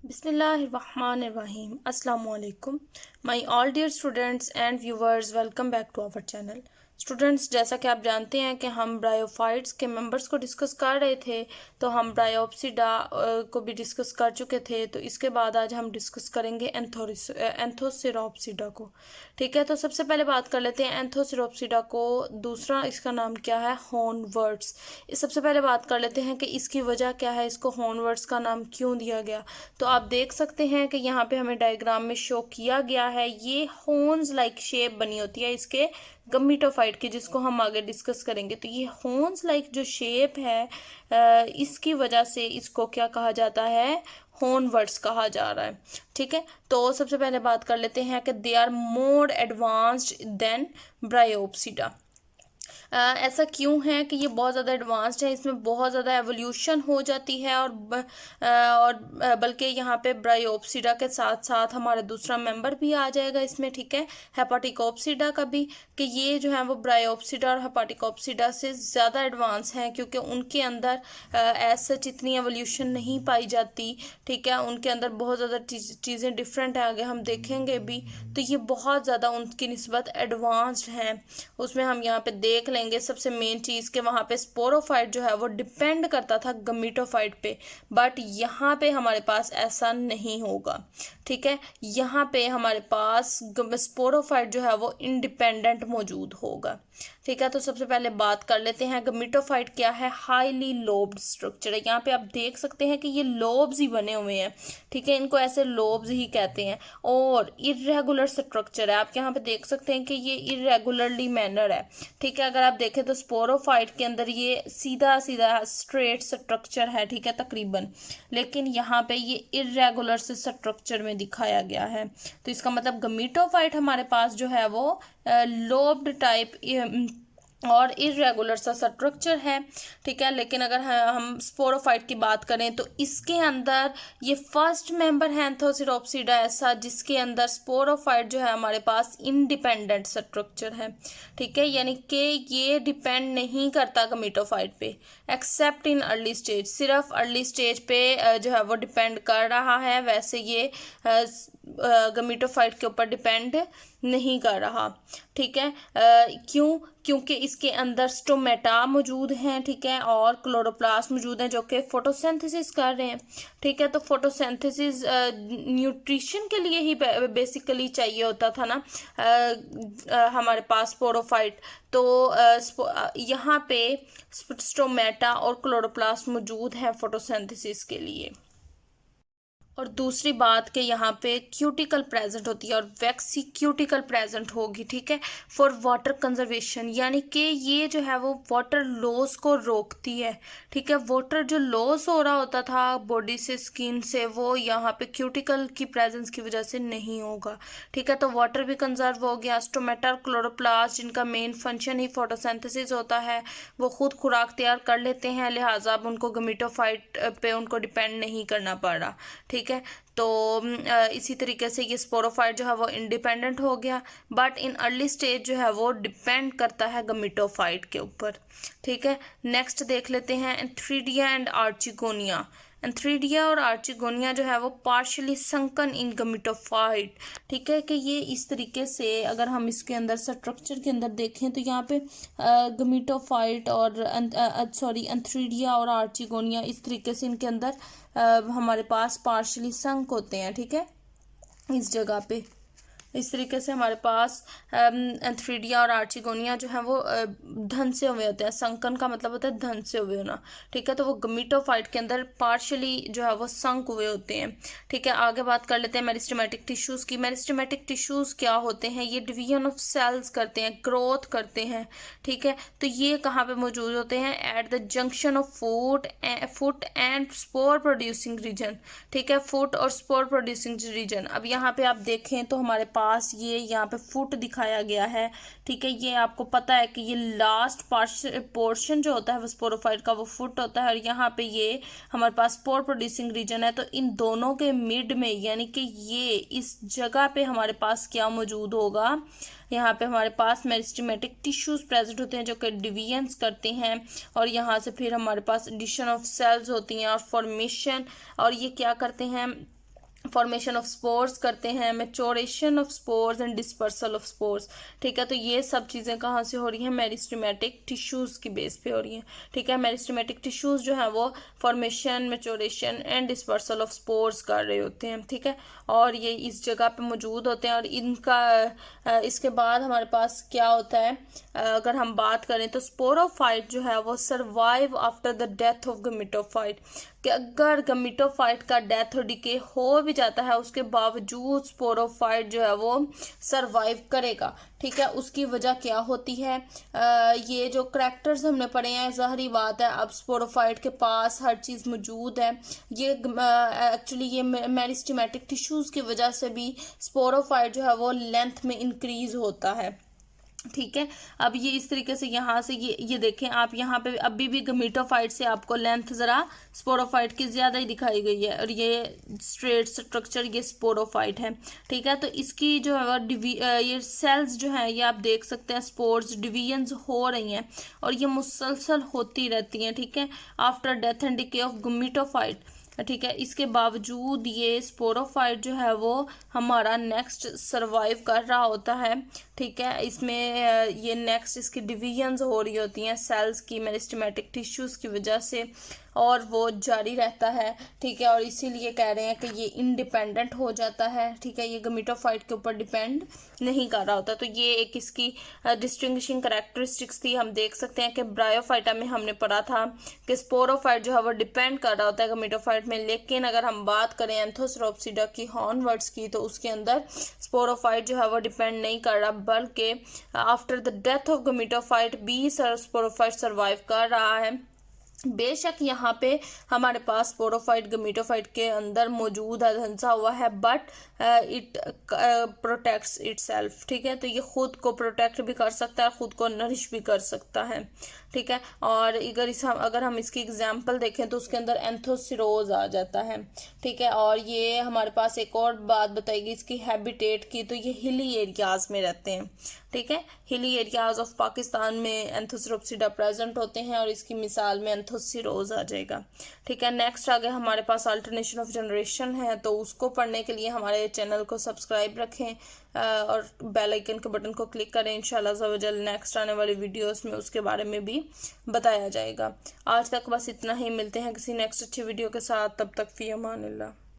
Bismillahirrahmanirrahim. Assalamu alaikum. My all dear students and viewers, welcome back to our channel. Students, जैसा कि आप जानते हैं कि हम ब्रायोफाइट्स के मेंबर्स को डिस्कस कर रहे थे, तो हम ब्रायोप्सिडा को भी डिस्कस कर चुके थे। तो इसके बाद आज हम डिस्कस करेंगे एंथोसिरोप्सिडा को। ठीक है, तो सबसे पहले बात कर लेते हैं एंथोसिरोप्सिडा को। दूसरा इसका नाम क्या है? हॉर्नवर्ड्स। इस सबसे पहले बात कर लेते हैं कि इसकी वजह क्या है, इसको हॉर्नवर्ड्स का नाम क्यों दिया गया। तो आप देख सकते हैं कि यहाँ पे हमें डायग्राम में शो किया गया है, ये हॉर्न्स लाइक शेप बनी होती है इसके गमीटोफाइट की, जिसको हम आगे डिस्कस करेंगे। तो ये हॉर्न्स लाइक जो शेप है, इसकी वजह से इसको क्या कहा जाता है? हॉर्नवर्ड्स कहा जा रहा है। ठीक है, तो सबसे पहले बात कर लेते हैं कि they are more advanced than Bryopsida. ऐसा क्यों है कि ये बहुत ज़्यादा एडवांस्ड है, इसमें बहुत ज़्यादा एवोल्यूशन हो जाती है, और बल्कि यहाँ पे ब्रायोप्सिडा के साथ साथ हमारा दूसरा मेंबर भी आ जाएगा इसमें। ठीक है, हेपाटिकोप्सिडा का भी, कि ये जो है वो ब्रायोप्सिडा और हेपाटिकोप्सिडा से ज़्यादा एडवांस हैं, क्योंकि उनके अंदर एज सच इतनी एवोल्यूशन नहीं पाई जाती। ठीक है, उनके अंदर बहुत ज़्यादा चीज़ें डिफरेंट है, आगे हम देखेंगे भी। तो ये बहुत ज़्यादा उनकी निस्बत एडवांस्ड हैं। उसमें हम यहाँ पे देख लेंगे सबसे मेन चीज़ कि वहाँ पे स्पोरोफाइट जो है वो डिपेंड करता था गमीटोफाइट पे, बट यहाँ पे हमारे पास ऐसा नहीं होगा। ठीक है, यहाँ पे हमारे पास स्पोरोफाइट जो है वो इंडिपेंडेंट मौजूद होगा। ठीक है, तो सबसे पहले बात कर लेते हैं गमीटोफाइट क्या है। हाईली लोब्ड स्ट्रक्चर है, यहाँ पे आप देख सकते हैं कि ये लोब्स ही बने हुए हैं। ठीक है, इनको ऐसे लोब्स ही कहते हैं, और इरेगुलर स्ट्रक्चर है। आप यहाँ पे देख सकते हैं कि ये इरेगुलरली मैनर है। ठीक है, अगर आप देखें तो स्पोरोफाइट के अंदर ये सीधा सीधा स्ट्रेट स्ट्रक्चर है, ठीक है तकरीबन, लेकिन यहाँ पे ये इरेगुलर से स्ट्रक्चर में दिखाया गया है। तो इसका मतलब गमीटोफाइट हमारे पास जो है वो लोब्ड टाइप और इरेगुलर सा स्ट्रक्चर है। ठीक है, लेकिन अगर हम स्पोरोफाइट की बात करें तो इसके अंदर ये फर्स्ट मेंबर है एंथोसिरोप्सिडा ऐसा जिसके अंदर स्पोरोफाइट जो है हमारे पास इंडिपेंडेंट स्ट्रक्चर है। ठीक है, यानी कि ये डिपेंड नहीं करता गमीटोफाइट पे, एक्सेप्ट इन अर्ली स्टेज। सिर्फ अर्ली स्टेज पे जो है वो डिपेंड कर रहा है, वैसे ये गमीटोफाइट के ऊपर डिपेंड नहीं कर रहा। ठीक है, क्यों? क्योंकि इसके अंदर स्टोमेटा मौजूद हैं, ठीक है, और क्लोरोप्लास्ट मौजूद हैं जो कि फोटोसिंथेसिस कर रहे हैं। ठीक है, तो फोटोसिंथेसिस न्यूट्रिशन के लिए ही बेसिकली चाहिए होता था ना हमारे पास स्पोरोफाइट। तो यहाँ पे स्टोमेटा और क्लोरोप्लास्ट मौजूद हैं फोटोसिंथेसिस के लिए। और दूसरी बात कि यहाँ पे क्यूटिकल प्रेजेंट होती है और वैक्सी क्यूटिकल प्रेजेंट होगी। ठीक है, फॉर वाटर कंजर्वेशन, यानी कि ये जो है वो वाटर लॉस को रोकती है। ठीक है, वाटर जो लॉस हो रहा होता था बॉडी से, स्किन से, वो यहाँ पे क्यूटिकल की प्रेजेंस की वजह से नहीं होगा। ठीक है, तो वाटर भी कंजर्व हो गया। स्टोमेटा, क्लोरोप्लास्ट जिनका मेन फंक्शन ही फोटोसिंथेसिस होता है, वो खुद खुराक तैयार कर लेते हैं, लिहाजा अब उनको गमीटोफाइट पे उनको डिपेंड नहीं करना पड़ रहा। ठीक है, तो इसी तरीके से ये स्पोरोफाइट जो है वो इंडिपेंडेंट हो गया, बट इन अर्ली स्टेज जो है वो डिपेंड करता है गमीटोफाइट के ऊपर। ठीक है, नेक्स्ट देख लेते हैं एंथ्रीडिया एंड आर्चिगोनिया। एंथ्रीडिया और आर्चिगोनिया जो है वो पार्शियली संकन इन गमीटोफाइट। ठीक है, कि ये इस तरीके से अगर हम इसके अंदर स्ट्रक्चर के अंदर देखें तो यहाँ पे गमीटोफाइट और एंथ्रीडिया और आर्चिगोनिया इस तरीके से इनके अंदर हमारे पास पार्शियली संक होते हैं। ठीक है, इस जगह पे इस तरीके से हमारे पास एंथ्रीडिया और आर्चिगोनिया जो है वो धन से हुए होते हैं। संकन का मतलब होता है धन से हुए होना। ठीक है, तो वो गमीटोफाइट के अंदर पार्शियली जो है वो संक हुए होते हैं। ठीक है, आगे बात कर लेते हैं मेरिस्टेमेटिक टिश्यूज़ की। मेरिस्टेमेटिक टिश्यूज़ क्या होते हैं? ये डिवीजन ऑफ सेल्स करते हैं, ग्रोथ करते हैं। ठीक है, तो ये कहाँ पे मौजूद होते हैं? At the junction of foot and spore producing region. ठीक है, फुट और स्पोर प्रोड्यूसिंग रीजन। अब यहाँ पे आप देखें तो हमारे पास ये यहाँ पे फुट दिखाया गया है। ठीक है, ये आपको पता है कि ये लास्ट पोर्शन जो होता है वो स्पोरोफाइट का वो फुट होता है, और यहाँ पे ये हमारे पास स्पोर प्रोड्यूसिंग रीजन है। तो इन दोनों के मिड में, यानी कि ये इस जगह पे हमारे पास क्या मौजूद होगा? यहाँ पे हमारे पास मेरिस्टेमेटिक टिश्यूज प्रेजेंट होते हैं जो कि डिवीजन्स करते हैं, और यहाँ से फिर हमारे पास एडिशन ऑफ सेल्स होती हैं और फॉर्मेशन, और ये क्या करते हैं? फॉर्मेशन ऑफ स्पोर्स करते हैं, maturation of spores and dispersal of spores. ठीक है, तो ये सब चीज़ें कहाँ से हो रही हैं, मेरिस्टेमेटिक टिश्यूज़ की बेस पे हो रही हैं। ठीक है, मेरिस्टेमेटिक टिश्यूज़ जो है वो formation, maturation and dispersal of spores कर रहे होते हैं। ठीक है, और ये इस जगह पे मौजूद होते हैं। और इनका इसके बाद हमारे पास क्या होता है, अगर हम बात करें तो स्पोरोफाइट जो है वो survive after the death of gametophyte, कि अगर गमीटोफाइट का डेथ और डिके हो भी जाता है उसके बावजूद स्पोरोफाइट जो है वो सरवाइव करेगा। ठीक है, उसकी वजह क्या होती है, ये जो करैक्टर्स हमने पढ़े हैं, ज़ाहिरी बात है अब स्पोरोफाइट के पास हर चीज़ मौजूद है। ये एक्चुअली ये मेरिस्टेमेटिक टिश्यूज़ की वजह से भी स्पोरोफाइट जो है वो लेंथ में इंक्रीज होता है। ठीक है, अब ये इस तरीके से यहाँ से ये देखें आप, यहाँ पे अभी भी गमीटोफाइट से आपको लेंथ ज़रा स्पोरोफाइट की ज़्यादा ही दिखाई गई है, और ये स्ट्रेट स्ट्रक्चर ये स्पोरोफाइट है। ठीक है, तो इसकी जो है ये सेल्स जो है ये आप देख सकते हैं स्पोर्स डिवीजन्स हो रही हैं और ये मुसलसल होती रहती हैं। ठीक है, after death and decay of gametophyte. ठीक है, इसके बावजूद ये स्पोरोफाइट जो है वो हमारा नेक्स्ट सरवाइव कर रहा होता है। ठीक है, इसमें ये नेक्स्ट इसकी डिवीजन्स हो रही होती हैं सेल्स की मेरिस्टेमेटिक टिश्यूज़ की वजह से, और वो जारी रहता है। ठीक है, और इसीलिए कह रहे हैं कि ये इंडिपेंडेंट हो जाता है। ठीक है, ये गमीटोफाइट के ऊपर डिपेंड नहीं कर रहा होता। तो ये एक इसकी डिस्टिंग्विशिंग करैक्टरिस्टिक्स थी। हम देख सकते हैं कि ब्रायोफाइटा में हमने पढ़ा था कि स्पोरोफाइट जो है वो डिपेंड कर रहा होता है गमीटोफाइट में, लेकिन अगर हम बात करें एंथोसरोप्सिडा की हॉर्नवर्ड्स की तो उसके अंदर स्पोरोफाइट जो है वो डिपेंड नहीं कर रहा, बल्कि after the death of gametophyte भी स्पोरोफाइट सर्वाइव कर रहा है। बेशक यहाँ पे हमारे पास स्पोरोफाइट गमीटोफाइट के अंदर मौजूद है, धंसा हुआ है, बट इट प्रोटेक्ट्स इटसेल्फ। ठीक है, तो ये खुद को प्रोटेक्ट भी कर सकता है, खुद को नरिश भी कर सकता है। ठीक है, और अगर हम इसकी एग्जांपल देखें तो उसके अंदर एंथोसिरोज आ जाता है। ठीक है, और ये हमारे पास एक और बात बताएगी इसकी हैबिटेट की, तो ये हिली एरियाज में रहते हैं। ठीक है, हिली एरियाज ऑफ पाकिस्तान में एंथोसरोप्सिडा प्रेजेंट होते हैं और इसकी मिसाल में एंथोसिरोज आ जाएगा। ठीक है, नेक्स्ट आगे हमारे पास अल्टरनेशन ऑफ जनरेशन है, तो उसको पढ़ने के लिए हमारे चैनल को सब्सक्राइब रखें और बेल आइकन के बटन को क्लिक करें। इंशाल्लाह ज़वजल नेक्स्ट आने वाली वीडियोस में उसके बारे में भी बताया जाएगा। आज तक बस इतना ही, मिलते हैं किसी नेक्स्ट अच्छी वीडियो के साथ, तब तक फ़ी अमानिल्लाह।